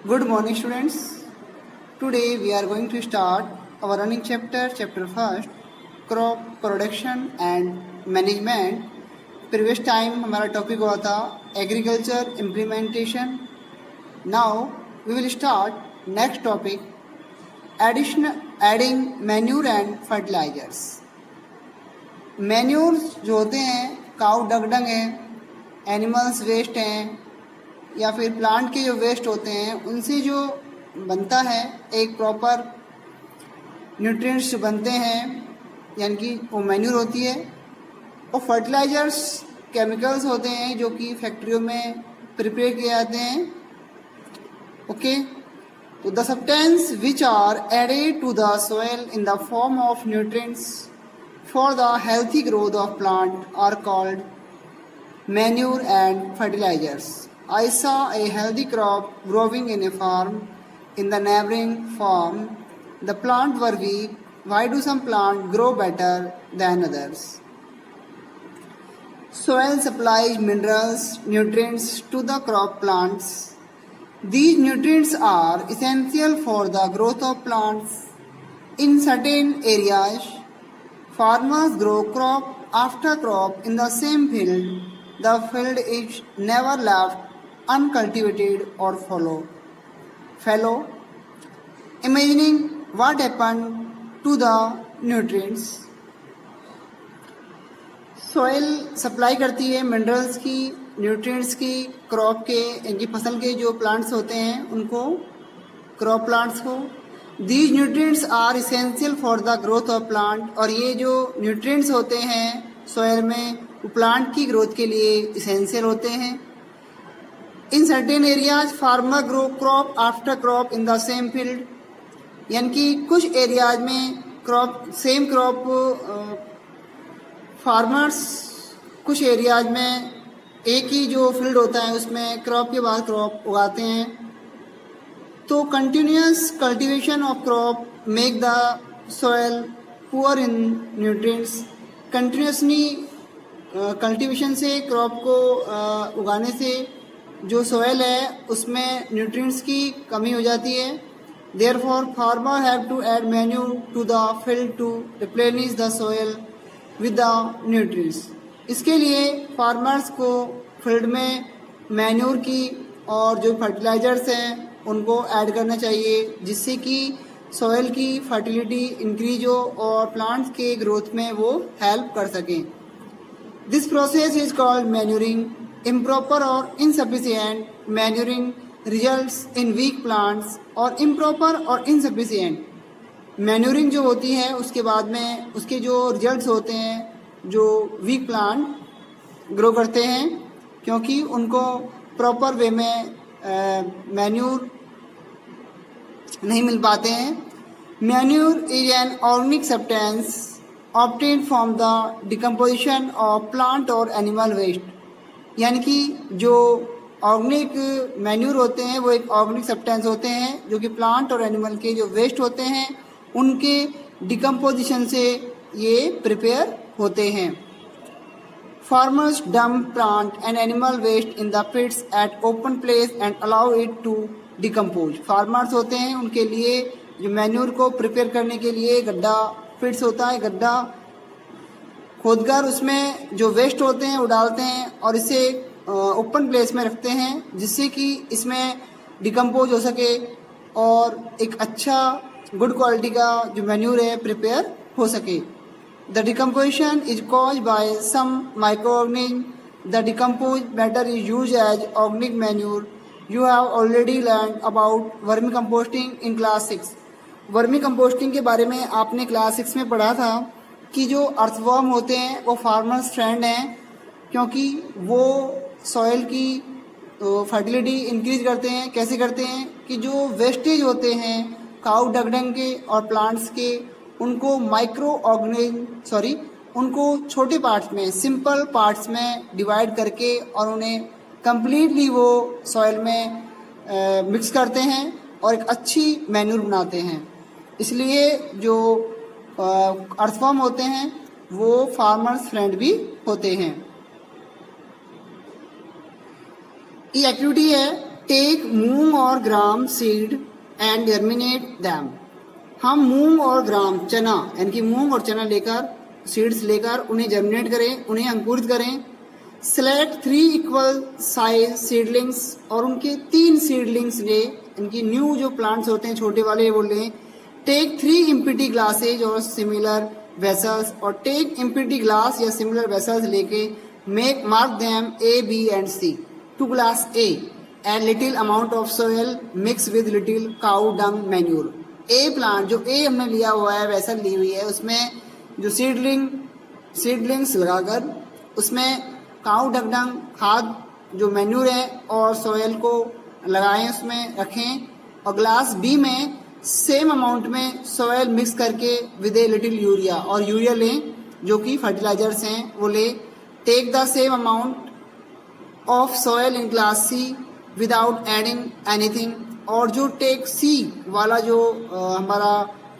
Good morning, students. Today we are going to start our running chapter first, crop production and management. Previous time हमारा topic हुआ था agriculture implementation. Now we will start next topic, adding manure and fertilizers. Manures जो होते हैं cow dung है, animals waste हैं या फिर प्लांट के जो वेस्ट होते हैं उनसे जो बनता है एक प्रॉपर न्यूट्रिएंट्स बनते हैं, यानी कि वो मैन्यूर होती है. और फर्टिलाइजर्स केमिकल्स होते हैं जो कि फैक्ट्रियों में प्रिपेयर किए जाते हैं. ओके, तो the substance which are added to the soil in the form of nutrients for the healthy growth of plant are called manure and fertilizers. I saw a healthy crop growing in a farm. In the neighboring farm, the plants were weak. Why do some plants grow better than others? Soil supplies minerals, nutrients to the crop plants. These nutrients are essential for the growth of plants. In certain areas, farmers grow crop after crop in the same field. The field is never left uncultivated or fallow. Imagining what happened to the nutrients. Soil supply करती है minerals की, nutrients की, crop के इनकी फसल के जो plants होते हैं उनको, क्रॉप प्लांट्स को. These nutrients are essential for the growth of plant. और ये जो न्यूट्रिएंट्स होते हैं सोयल में वो प्लांट की ग्रोथ के लिए इसेंशियल होते हैं. In certain areas farmer grow crop after crop in the same field, यानी कि कुछ एरियाज में सेम क्रॉप फार्मर्स कुछ एरियाज में एक ही जो फील्ड होता है उसमें क्रॉप के बाद क्रॉप उगाते हैं. तो continuous cultivation of crop make the soil poor in nutrients. Continuously cultivation से क्रॉप को उगाने से जो सॉइल है उसमें न्यूट्रिएंट्स की कमी हो जाती है. Therefore farmer have to add manure to the field to replenish the soil with the nutrients. इसके लिए फार्मर्स को फील्ड में मैन्यूर की और जो फर्टिलाइजर्स हैं उनको ऐड करना चाहिए जिससे कि सॉइल की फर्टिलिटी इंक्रीज हो और प्लांट्स के ग्रोथ में वो हेल्प कर सकें. This process is called manuring. Improper or insufficient manuring results in weak plants और improper और insufficient manuring जो होती है उसके बाद में उसके जो रिजल्ट्स होते हैं जो वीक प्लांट ग्रो करते हैं क्योंकि उनको प्रॉपर वे में मैन्यूर नहीं मिल पाते हैं. Manure is an organic substance obtained from the decomposition of plant or animal waste. यानी कि जो ऑर्गेनिक मैन्यूर होते हैं वो एक ऑर्गेनिक सब्सटेंस होते हैं जो कि प्लांट और एनिमल के जो वेस्ट होते हैं उनके डिकम्पोजिशन से ये प्रिपेयर होते हैं. Farmers dump plant and animal waste in the pits at open place and allow it to decompose. Farmers होते हैं उनके लिए जो मैन्यूर को प्रिपेयर करने के लिए गड्ढा पिट्स होता है, गड्ढा खोदकर उसमें जो वेस्ट होते हैं वो डालते हैं और इसे ओपन प्लेस में रखते हैं जिससे कि इसमें डिकम्पोज हो सके और एक अच्छा गुड क्वालिटी का जो मैन्यूर है प्रिपेयर हो सके. The decomposition is caused by some microorganism. The decompose matter is used as organic manure. You have already learn about vermicomposting in class 6. Vermicomposting के बारे में आपने क्लास 6 में पढ़ा था कि जो अर्थवर्म होते हैं वो फार्मर्स फ्रेंड हैं क्योंकि वो सॉइल की फर्टिलिटी इंक्रीज करते हैं. कैसे करते हैं कि जो वेस्टेज होते हैं काउ डंग के और प्लांट्स के उनको उनको छोटे पार्ट्स में, सिंपल पार्ट्स में डिवाइड करके और उन्हें कंप्लीटली वो सॉइल में मिक्स करते हैं और एक अच्छी मैन्यूर बनाते हैं. इसलिए जो अर्थवर्म होते हैं वो फार्मर्स फ्रेंड भी होते हैं. ये एक्टिविटी है टेक मूंग और ग्राम सीड एंड जर्मिनेट दैम। हम मूंग और ग्राम चना यानी कि मूंग और चना लेकर सीड्स लेकर उन्हें जर्मिनेट करें, उन्हें अंकुरित करें। सेलेक्ट 3 इक्वल साइज सीडलिंग्स और उनके 3 सीडलिंग्स ले, इनकी न्यू जो प्लांट्स होते हैं छोटे वाले वो लें। टेक 3 एम्प्टी ग्लासेज और सिमिलर वेसल्स और टेक एम्प्टी ग्लास या सिमिलर वेसल्स लेके make mark them A B and C. To glass A and little amount of soil mix with little cow dung manure. A plant जो ए हमने लिया हुआ है वेसल ली हुई है उसमें जो सीडलिंग्स लगाकर उसमें काउ डंग खाद जो मैन्यूर है और सोयल को लगाएं, उसमें रखें। और ग्लास बी में सेम अमाउंट में सोयल मिक्स करके विद ए लिटिल यूरिया और यूरिया लें जो कि फर्टिलाइजर्स हैं वो ले। Take the same amount of soil in glass C without adding anything. और जो टेक सी वाला जो हमारा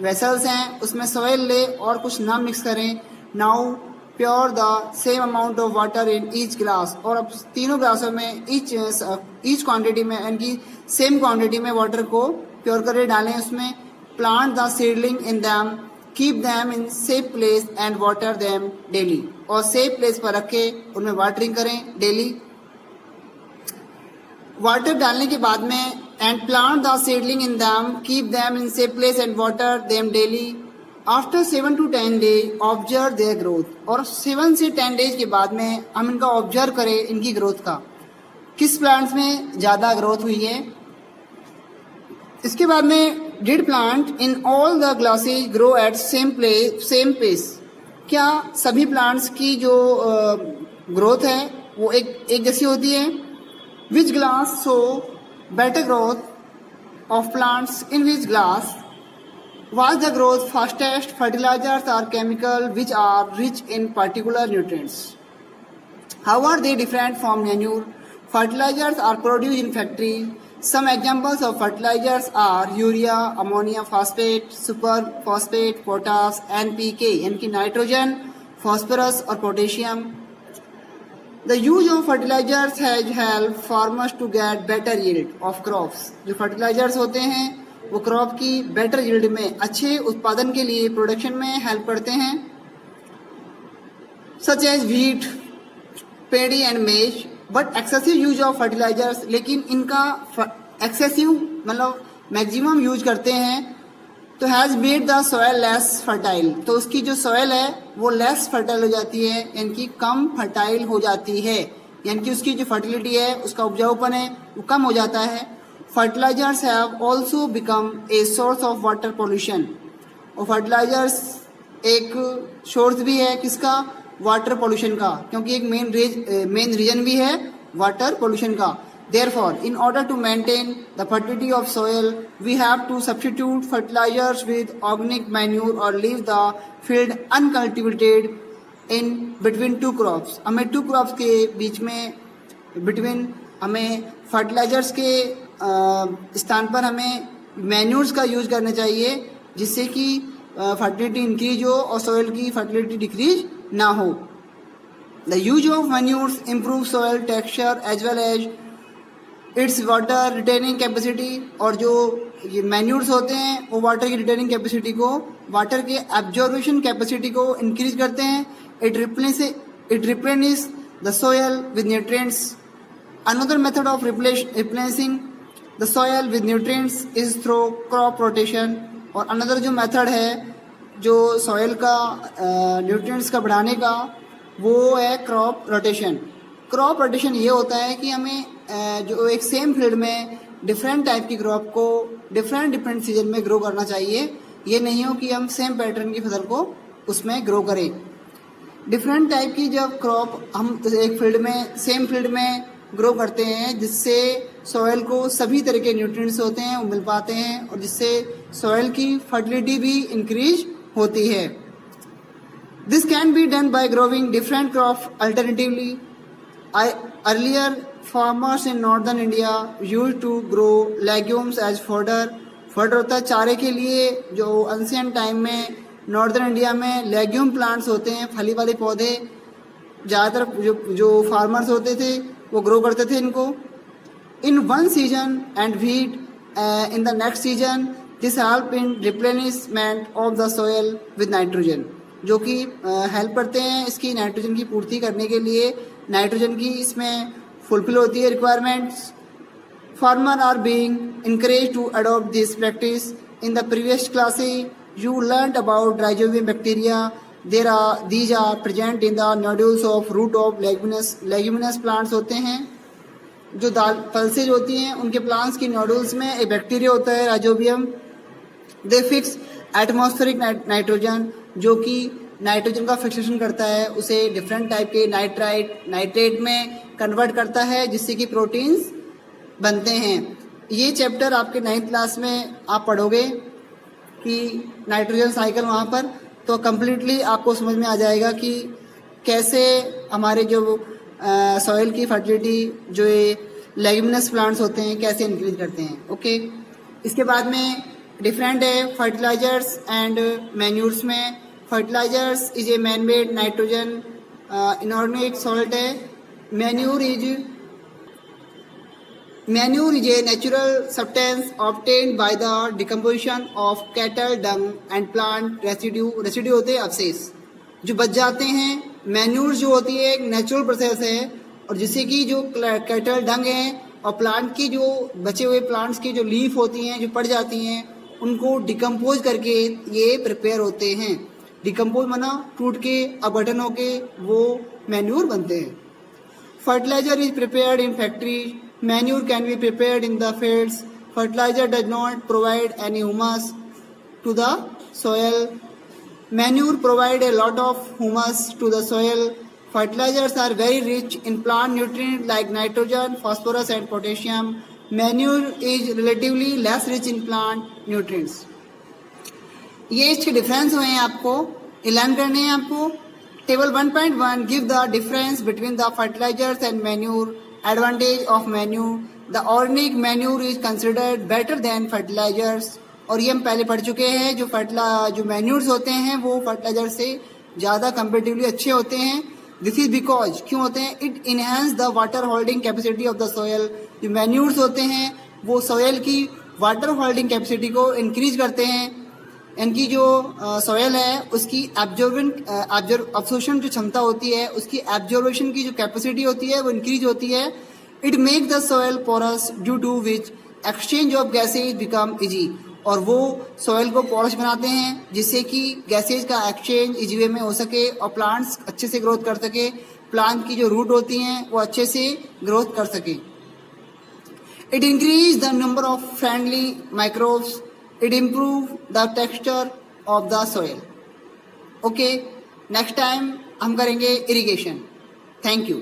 वेसल्स हैं उसमें सोयल ले और कुछ ना मिक्स करें। Now pure the same amount of water in each glass. और अब तीनों ग्लासों में ईच क्वांटिटी में यानी कि सेम क्वांटिटी में वाटर को प्योर करके डालें उसमें। Plant the seedling in them, keep them in safe place and water them daily. और सेफ प्लेस पर रखे उनमें वाटरिंग करें डेली। वाटर डालने के बाद में and plant the seedling in them, keep them in safe place and water them daily. After 7 to 10 days observe their growth. और 7 से 10 डेज के बाद में हम इनका ऑब्जर्व करें इनकी ग्रोथ का, किस प्लांट्स में ज़्यादा ग्रोथ हुई है। इसके बाद में did plant in all the glasses grow at same pace. क्या सभी प्लांट्स की जो ग्रोथ है वो एक जैसी होती है। Which glass show better growth of plants in which glass was the growth fastest। Fertilizers are chemical which are rich in particular nutrients. How are they different from manure? Fertilizers are produced in factories. Some examples of fertilizers are urea, ammonia phosphate, super phosphate, potash, NPK यानी कि nitrogen, phosphorus और potassium. The use of fertilizers has helped farmers to get better yield of crops. जो fertilizers होते हैं वो crop की better yield में अच्छे उत्पादन के लिए प्रोडक्शन में हेल्प करते हैं। Such as wheat, paddy and maize. But excessive use of fertilizers, लेकिन इनका एक्सेसिव मतलब मैक्सिमम यूज करते हैं तो has made the soil less fertile. तो उसकी जो सॉयल है वो लेस फर्टाइल हो जाती है यानी कि कम फर्टाइल हो जाती है, यानी कि उसकी जो फर्टिलिटी है उसका उपजाऊपन है वो कम हो जाता है। Fertilizers have also become a source of water pollution। और फर्टिलाइजर्स एक सोर्स भी है किसका, वाटर पोल्यूशन का, क्योंकि एक मेन रीजन भी है वाटर पोल्यूशन का। Therefore, in order to maintain the fertility of soil, we have to substitute fertilizers with organic manure or leave the field uncultivated in between two crops। हमें 2 crops के बीच में हमें fertilisers के स्थान पर हमें मैन्यूर्स का यूज करना चाहिए जिससे कि फर्टिलिटी इंक्रीज हो और सॉइल की फर्टिलिटी डिक्रीज ना हो। The use of manures improve soil texture as well as its water retaining capacity. और जो ये मैन्यूर्स होते हैं वो वाटर की रिटेनिंग कैपेसिटी को, वाटर के एब्जॉर्बेशन कैपेसिटी को इंक्रीज करते हैं। It replenish the soil with nutrients. Another method of replenishing the soil with nutrients is through crop rotation। और another जो method है जो soil का nutrients का बढ़ाने का वो है crop rotation। crop rotation ये होता है कि हमें जो एक सेम फील्ड में डिफरेंट टाइप की क्रॉप को डिफरेंट सीजन में ग्रो करना चाहिए। ये नहीं हो कि हम सेम पैटर्न की फसल को उसमें ग्रो करें। डिफरेंट टाइप की जब क्रॉप हम एक फील्ड में सेम फील्ड में ग्रो करते हैं जिससे सॉइल को सभी तरह के न्यूट्रिएंट्स होते हैं वो मिल पाते हैं और जिससे सॉइल की फर्टिलिटी भी इंक्रीज होती है। This can be done by growing different crop alternatively. Earlier farmers in northern India use to grow legumes as fodder. Fodder होता है चारे के लिए। जो एंशिएंट टाइम में नॉर्दर्न इंडिया में लेग्यूम प्लांट्स होते हैं, फली वाले पौधे ज़्यादातर जो फार्मर्स होते थे वो ग्रो करते थे इनको। in one season and wheat in the next season. This help in replenishment of the soil with nitrogen, जो कि हेल्प करते हैं इसकी नाइट्रोजन की पूर्ति करने के लिए, नाइट्रोजन की इसमें फुलफिल होती है requirements. Farmers are being encouraged to adopt this practice. In the previous classes, you learned about rhizobium bacteria. These are present in the nodules of root of leguminous plants होते हैं. जो दाल pulses होती हैं उनके plants की नोडुल्स में एक bacteria होता है राइजोबियम. दे फिक्स एटमॉस्फेरिक नाइट्रोजन, जो कि नाइट्रोजन का फिक्सेशन करता है, उसे डिफरेंट टाइप के नाइट्रेट में कन्वर्ट करता है जिससे कि प्रोटीन्स बनते हैं. ये चैप्टर आपके 9th क्लास में आप पढ़ोगे कि नाइट्रोजन साइकिल वहाँ पर, तो कम्प्लीटली आपको समझ में आ जाएगा कि कैसे हमारे जो सॉइल की फर्टिलिटी जो ये लेग्यूमिनस प्लांट्स होते हैं कैसे इंक्रीज करते हैं. ओके, इसके बाद में डिफरेंट है फर्टिलाइजर्स एंड मैन्यूर्स में. Fertilisers is a man made nitrogen inorganic salt है. Manure is a natural substance obtained by the decomposition of cattle dung and plant residue होते हैं अवशेष जो बच जाते हैं. मैन्यूर जो होती है एक नेचुरल प्रोसेस है, और जिससे कि जो कैटल डंग हैं और प्लांट की जो बचे हुए प्लांट्स की जो लीफ होती हैं जो पड़ जाती हैं उनको डिकम्पोज करके ये प्रिपेयर होते हैं. डिकम्पोज माना टूट के अपघटन होके वो मैन्यूर बनते हैं. Fertilizer is prepared in factory. Manure can be prepared in the fields. Fertilizer does not provide any humus to the soil. Manure provide a lot of humus to the soil. Fertilizers are very rich in plant nutrients like nitrogen, phosphorus and potassium. Manure is relatively less rich in plant nutrients. ये इसके difference हुए हैं, आपको learn करने हैं. आपको table 1.1 give the difference between the fertilizers and manure. Advantage of manure. The organic manure is considered better than fertilizers. और ये हम पहले पढ़ चुके हैं. जो मैन्यूर्स होते हैं वो फर्टिलाइजर से ज़्यादा कंपेरेटिवली अच्छे होते हैं. दिस इज बिकॉज क्यों होते हैं? It enhance the water holding capacity of the soil. जो मैन्यूर्स होते हैं वो सॉयल की वाटर होल्डिंग कैपेसिटी को इंक्रीज करते हैं. इनकी जो सॉयल है उसकी अब्जॉर्प्शन जो क्षमता होती है, उसकी एब्जॉर्बेशन की जो कैपेसिटी होती है वो इंक्रीज होती है. It make the soil porous due to which exchange of gases become easy. और वो सॉयल को पोरस बनाते हैं जिससे कि गैसेज का एक्सचेंज इजी वे में हो सके और प्लांट्स अच्छे से ग्रोथ कर सके. प्लांट की जो रूट होती हैं वो अच्छे से ग्रोथ कर सके. It increase the number of friendly microbes. It improve the texture of the soil. Okay, next time हम करेंगे irrigation. Thank you.